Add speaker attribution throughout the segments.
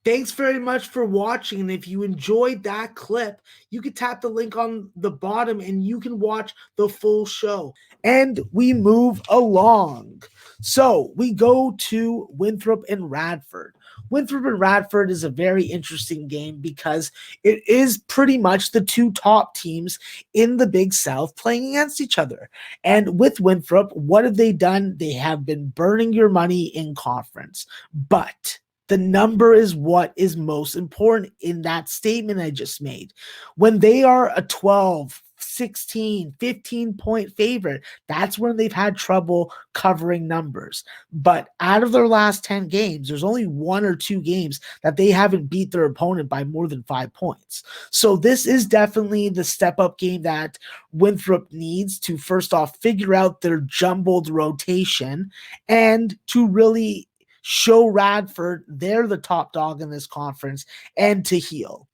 Speaker 1: Thanks very much for watching. And if you enjoyed that clip, you can tap the link on the bottom and you can watch the full show. And we move along. So we go to Winthrop and Radford. Winthrop and Radford is a very interesting game because it is pretty much the two top teams in the Big South playing against each other. And with Winthrop, what have they done? They have been burning your money in conference. But the number is what is most important in that statement I just made. When they are a 12, 16, 15-point favorite, that's when they've had trouble covering numbers. But out of their last 10 games, there's only one or two games that they haven't beat their opponent by more than 5 points. So this is definitely the step-up game that Winthrop needs to first off figure out their jumbled rotation and to really show Radford they're the top dog in this conference and to heal.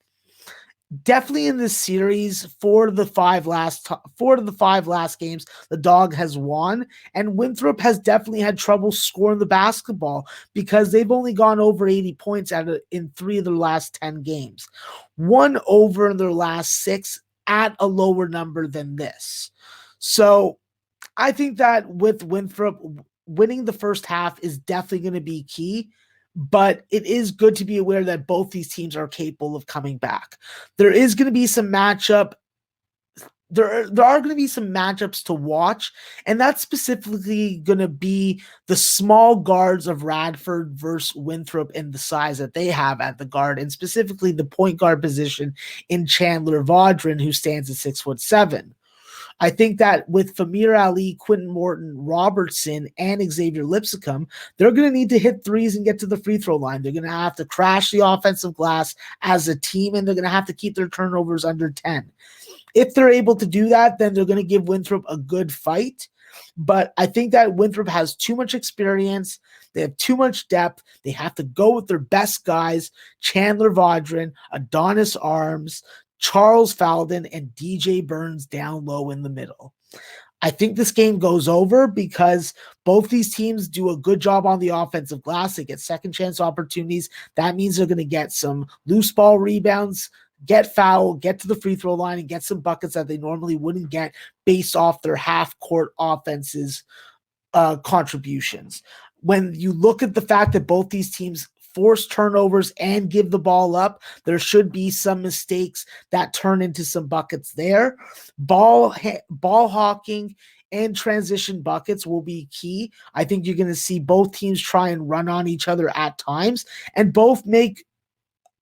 Speaker 1: Definitely in this series, four of the five last games, the dog has won, and Winthrop has definitely had trouble scoring the basketball because they've only gone over 80 points in 3 of their last 10 games. 1 over in their last 6 at a lower number than this. So I think that with Winthrop, winning the first half is definitely going to be key, but it is good to be aware that both these teams are capable of coming back. There is going to be some matchup. There are going to be some matchups to watch, and that's specifically going to be the small guards of Radford versus Winthrop and the size that they have at the guard, and specifically the point guard position in Chandler Vaudrin, who stands at 6'7". I think that with Famir Ali, Quentin Morton, Robertson, and Xavier Lipscomb, they're going to need to hit threes and get to the free throw line. They're going to have to crash the offensive glass as a team, and they're going to have to keep their turnovers under 10. If they're able to do that, then they're going to give Winthrop a good fight. But I think that Winthrop has too much experience. They have too much depth. They have to go with their best guys, Chandler Vaudrin, Adonis Arms, Charles Falden, and DJ Burns down low in the middle. I think this game goes over because both these teams do a good job on the offensive glass. They get second chance opportunities. That means they're going to get some loose ball rebounds, get foul, get to the free throw line, and get some buckets that they normally wouldn't get based off their half court offenses contributions. When you look at the fact that both these teams force turnovers and give the ball up, there should be some mistakes that turn into some buckets there. Ball hawking and transition buckets will be key. I think you're going to see both teams try and run on each other at times and both make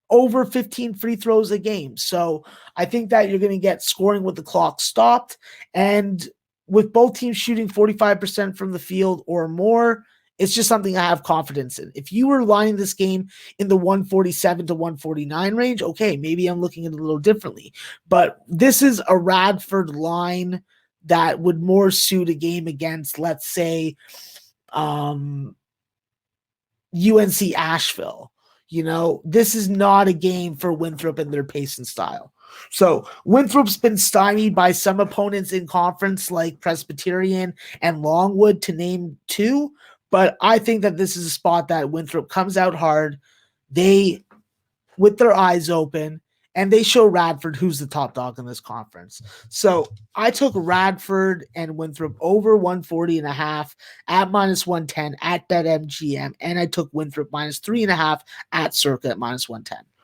Speaker 1: over 15 free throws a game. So I think that you're going to get scoring with the clock stopped, and with both teams shooting 45% from the field or more, it's just something I have confidence in. If you were lining this game in the 147 to 149 range, okay, maybe I'm looking at it a little differently. But this is a Radford line that would more suit a game against, let's say, UNC Asheville. This is not a game for Winthrop and their pace and style. So Winthrop's been stymied by some opponents in conference like Presbyterian and Longwood, to name 2. But I think that this is a spot that Winthrop comes out hard. They, with their eyes open, and they show Radford who's the top dog in this conference. So I took Radford and Winthrop over 140.5 at -110 at BetMGM, and I took Winthrop -3.5 at Circa at -110.